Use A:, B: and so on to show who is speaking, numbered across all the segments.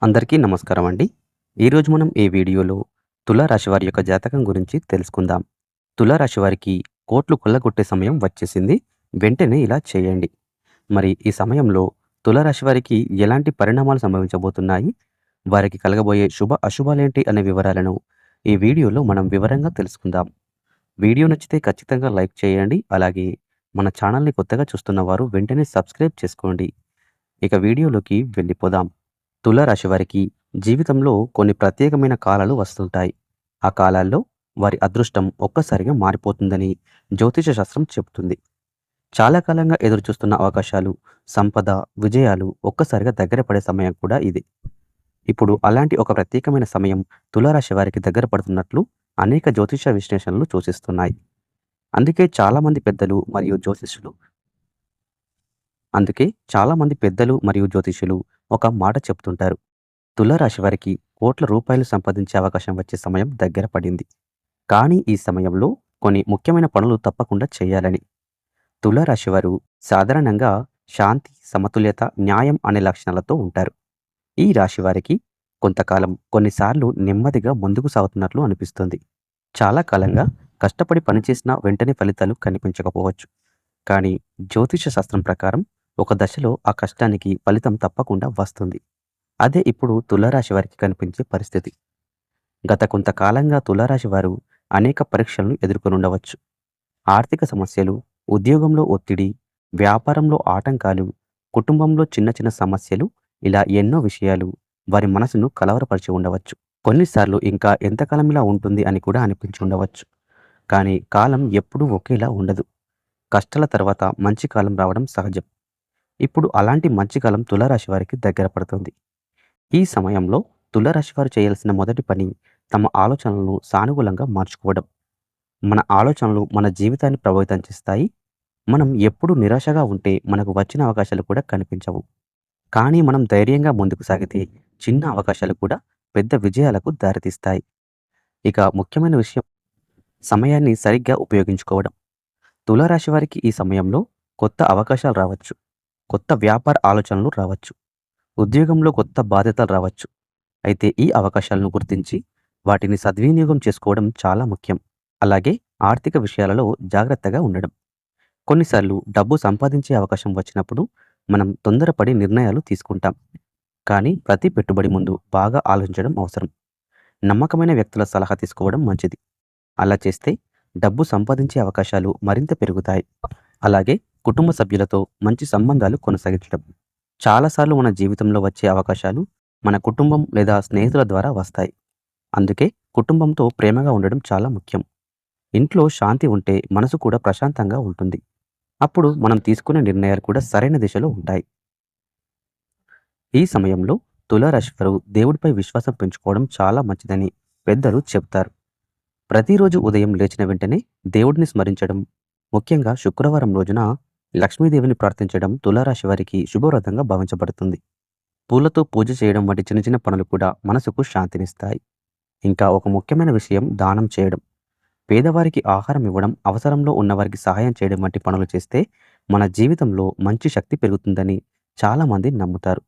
A: అందరికీ నమస్కారం అండి. ఈరోజు మనం ఈ వీడియోలో తులారాశి వారి యొక్క జాతకం గురించి తెలుసుకుందాం. తులారాశి వారికి కోట్లు కొల్లగొట్టే సమయం వచ్చేసింది. వెంటనే ఇలా చేయండి. మరి ఈ సమయంలో తులారాశి వారికి ఎలాంటి పరిణామాలు సంభవించబోతున్నాయి? వారికి కలగబోయే శుభ అశుభాలేంటి అనే వివరాలను ఈ వీడియోలో మనం వివరంగా తెలుసుకుందాం. వీడియో నచ్చితే ఖచ్చితంగా లైక్ చేయండి. అలాగే మన ఛానల్‌ని కొత్తగా చూస్తున్న వారు వెంటనే సబ్స్క్రైబ్ చేసుకోండి. ఇక వీడియోలోకి వెళ్ళిపోదాం. తులారాశి వారికి జీవితంలో కొన్ని ప్రత్యేకమైన కాలాలు వస్తుంటాయి. ఆ కాలాల్లో వారి అదృష్టం ఒక్కసారిగా మారిపోతుందని జ్యోతిష శాస్త్రం చెబుతుంది. చాలా కాలంగా ఎదురుచూస్తున్న అవకాశాలు, సంపద, విజయాలు ఒక్కసారిగా దగ్గర పడే సమయం కూడా ఇది. ఇప్పుడు అలాంటి ఒక ప్రత్యేకమైన సమయం తులారాశి వారికి దగ్గర పడుతున్నట్లు అనేక జ్యోతిష విశ్లేషణలు సూచిస్తున్నాయి. అందుకే చాలామంది పెద్దలు మరియు జ్యోతిష్యులు అందుకే చాలామంది పెద్దలు మరియు జ్యోతిష్యులు ఒక మాట చెప్తుంటారు. తులారాశి వారికి కోట్ల రూపాయలు సంపాదించే అవకాశం వచ్చే సమయం దగ్గర పడింది. కానీ ఈ సమయంలో కొన్ని ముఖ్యమైన పనులు తప్పకుండా చేయాలని. తులారాశి వారు సాధారణంగా శాంతి, సమతుల్యత, న్యాయం అనే లక్షణాలతో ఉంటారు. ఈ రాశి వారికి కొంతకాలం కొన్నిసార్లు నెమ్మదిగా ముందుకు సాగుతున్నట్లు అనిపిస్తుంది. చాలా కాలంగా కష్టపడి పనిచేసిన వెంటనే ఫలితాలు కనిపించకపోవచ్చు. కానీ జ్యోతిష శాస్త్రం ప్రకారం ఒక దశలో ఆ కష్టానికి ఫలితం తప్పకుండా వస్తుంది. అదే ఇప్పుడు తులారాశి వారికి కనిపించే పరిస్థితి. గత కొంతకాలంగా తులారాశి వారు అనేక పరీక్షలను ఎదుర్కొనుండవచ్చు. ఆర్థిక సమస్యలు, ఉద్యోగంలో ఒత్తిడి, వ్యాపారంలో ఆటంకాలు, కుటుంబంలో చిన్న చిన్న సమస్యలు, ఇలా ఎన్నో విషయాలు వారి మనసును కలవరపరిచి ఉండవచ్చు. కొన్నిసార్లు ఇంకా ఎంతకాలం ఇలా ఉంటుంది అని కూడా అనిపించి ఉండవచ్చు. కానీ కాలం ఎప్పుడూ ఒకేలా ఉండదు. కష్టాల తర్వాత మంచి కాలం రావడం సహజం. ఇప్పుడు అలాంటి మంచి కాలం తులారాశి వారికి దగ్గర పడుతుంది. ఈ సమయంలో తులారాశి వారు చేయాల్సిన మొదటి పని తమ ఆలోచనలను సానుకూలంగా మార్చుకోవడం. మన ఆలోచనలు మన జీవితాన్ని ప్రభావితం చేస్తాయి. మనం ఎప్పుడు నిరాశగా ఉంటే మనకు వచ్చిన అవకాశాలు కూడా కనిపించవు. కానీ మనం ధైర్యంగా ముందుకు సాగితే చిన్న అవకాశాలు కూడా పెద్ద విజయాలకు దారితీస్తాయి. ఇక ముఖ్యమైన విషయం సమయాన్ని సరిగ్గా ఉపయోగించుకోవడం. తులారాశి వారికి ఈ సమయంలో కొత్త అవకాశాలు రావచ్చు. కొత్త వ్యాపార ఆలోచనలు రావచ్చు. ఉద్యోగంలో కొత్త బాధ్యతలు రావచ్చు. అయితే ఈ అవకాశాలను గుర్తించి వాటిని సద్వినియోగం చేసుకోవడం చాలా ముఖ్యం. అలాగే ఆర్థిక విషయాలలో జాగ్రత్తగా ఉండడం. కొన్నిసార్లు డబ్బు సంపాదించే అవకాశం వచ్చినప్పుడు మనం తొందరపడి నిర్ణయాలు తీసుకుంటాం. కానీ ప్రతి పెట్టుబడి ముందు బాగా ఆలోచించడం అవసరం. నమ్మకమైన వ్యక్తుల సలహా తీసుకోవడం మంచిది. అలా చేస్తే డబ్బు సంపాదించే అవకాశాలు మరింత పెరుగుతాయి. అలాగే కుటుంబ సభ్యులతో మంచి సంబంధాలు కొనసాగించడం. చాలాసార్లు మన జీవితంలో వచ్చే అవకాశాలు మన కుటుంబం లేదా స్నేహితుల ద్వారా వస్తాయి. అందుకే కుటుంబంతో ప్రేమగా ఉండడం చాలా ముఖ్యం. ఇంట్లో శాంతి ఉంటే మనసు కూడా ప్రశాంతంగా ఉంటుంది. అప్పుడు మనం తీసుకునే నిర్ణయాలు కూడా సరైన దిశలో ఉంటాయి. ఈ సమయంలో తులారాశి వారు దేవుడిపై విశ్వాసం పెంచుకోవడం చాలా మంచిదని పెద్దలు చెప్తారు. ప్రతిరోజు ఉదయం లేచిన వెంటనే దేవుడిని స్మరించడం, ముఖ్యంగా శుక్రవారం రోజున లక్ష్మీదేవిని ప్రార్థించడం తులారాశి వారికి శుభప్రదంగా భావించబడుతుంది. పూలతో పూజ చేయడం వంటి చిన్న చిన్న పనులు కూడా మనసుకు శాంతినిస్తాయి. ఇంకా ఒక ముఖ్యమైన విషయం దానం చేయడం. పేదవారికి ఆహారం ఇవ్వడం, అవసరంలో ఉన్నవారికి సహాయం చేయడం వంటి పనులు చేస్తే మన జీవితంలో మంచి శక్తి పెరుగుతుందని చాలామంది నమ్ముతారు.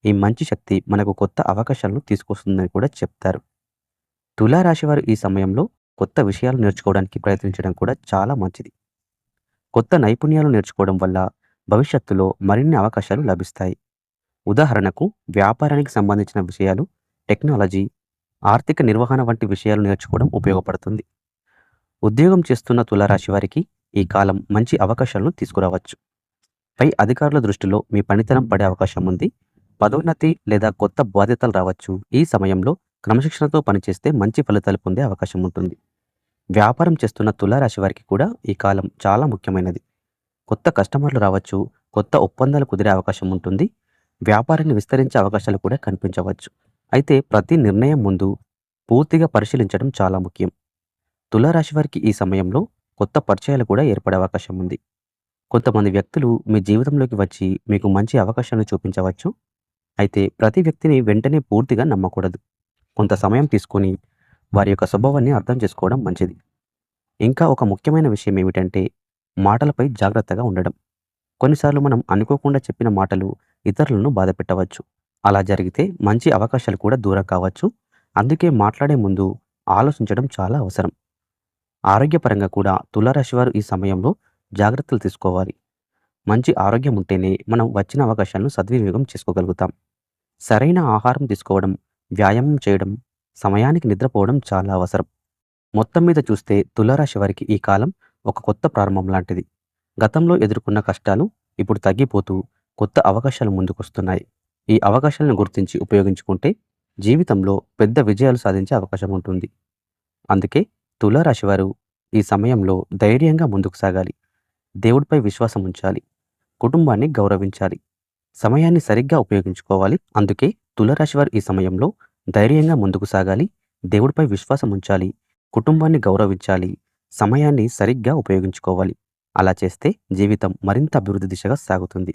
A: ఈ మంచి శక్తి మనకు కొత్త అవకాశాలను తీసుకొస్తుందని కూడా చెప్తారు. తులారాశి వారు ఈ సమయంలో కొత్త విషయాలు నేర్చుకోవడానికి ప్రయత్నించడం కూడా చాలా మంచిది. కొత్త నైపుణ్యాలు నేర్చుకోవడం వల్ల భవిష్యత్తులో మరిన్ని అవకాశాలు లభిస్తాయి. ఉదాహరణకు వ్యాపారానికి సంబంధించిన విషయాలు, టెక్నాలజీ, ఆర్థిక నిర్వహణ వంటి విషయాలు నేర్చుకోవడం ఉపయోగపడుతుంది. ఉద్యోగం చేస్తున్న తులారాశి వారికి ఈ కాలం మంచి అవకాశాలను తీసుకురావచ్చు. పై అధికారుల దృష్టిలో మీ పనితనం పడే అవకాశం ఉంది. పదోన్నతి లేదా కొత్త బాధ్యతలు రావచ్చు. ఈ సమయంలో క్రమశిక్షణతో పనిచేస్తే మంచి ఫలితాలు పొందే అవకాశం ఉంటుంది. వ్యాపారం చేస్తున్న తులారాశి వారికి కూడా ఈ కాలం చాలా ముఖ్యమైనది. కొత్త కస్టమర్లు రావచ్చు. కొత్త ఒప్పందాలు కుదిరే అవకాశం ఉంటుంది. వ్యాపారాన్ని విస్తరించే అవకాశాలు కూడా కనిపించవచ్చు. అయితే ప్రతి నిర్ణయం ముందు పూర్తిగా పరిశీలించడం చాలా ముఖ్యం. తులారాశి వారికి ఈ సమయంలో కొత్త పరిచయాలు కూడా ఏర్పడే అవకాశం ఉంది. కొంతమంది వ్యక్తులు మీ జీవితంలోకి వచ్చి మీకు మంచి అవకాశాలను చూపించవచ్చు. అయితే ప్రతి వ్యక్తిని వెంటనే పూర్తిగా నమ్మకూడదు. కొంత సమయం తీసుకొని వారి యొక్క స్వభావాన్ని అర్థం చేసుకోవడం మంచిది. ఇంకా ఒక ముఖ్యమైన విషయం ఏమిటంటే మాటలపై జాగ్రత్తగా ఉండడం. కొన్నిసార్లు మనం అనుకోకుండా చెప్పిన మాటలు ఇతరులను బాధపెట్టవచ్చు. అలా జరిగితే మంచి అవకాశాలు కూడా దూరం కావచ్చు. అందుకే మాట్లాడే ముందు ఆలోచించడం చాలా అవసరం. ఆరోగ్యపరంగా కూడా తులారాశి వారు ఈ సమయంలో జాగ్రత్తలు తీసుకోవాలి. మంచి ఆరోగ్యం ఉంటేనే మనం వచ్చిన అవకాశాలను సద్వినియోగం చేసుకోగలుగుతాం. సరైన ఆహారం తీసుకోవడం, వ్యాయామం చేయడం, సమయానికి నిద్రపోవడం చాలా అవసరం. మొత్తం మీద చూస్తే తులారాశి వారికి ఈ కాలం ఒక కొత్త ప్రారంభం లాంటిది. గతంలో ఎదుర్కొన్న కష్టాలు ఇప్పుడు తగ్గిపోతూ కొత్త అవకాశాలు ముందుకొస్తున్నాయి. ఈ అవకాశాలను గుర్తించి ఉపయోగించుకుంటే జీవితంలో పెద్ద విజయాలు సాధించే అవకాశం ఉంటుంది. అందుకే తులారాశి వారు ఈ సమయంలో ధైర్యంగా ముందుకు సాగాలి. దేవుడిపై విశ్వాసం ఉంచాలి. కుటుంబాన్ని గౌరవించాలి. సమయాన్ని సరిగ్గా ఉపయోగించుకోవాలి. అందుకే తులారాశి వారు ఈ సమయంలో ధైర్యంగా ముందుకు సాగాలి. దేవుడిపై విశ్వాసం ఉంచాలి. కుటుంబాన్ని గౌరవించాలి. సమయాన్ని సరిగ్గా ఉపయోగించుకోవాలి. అలా చేస్తే జీవితం మరింత అభివృద్ధి దిశగా సాగుతుంది.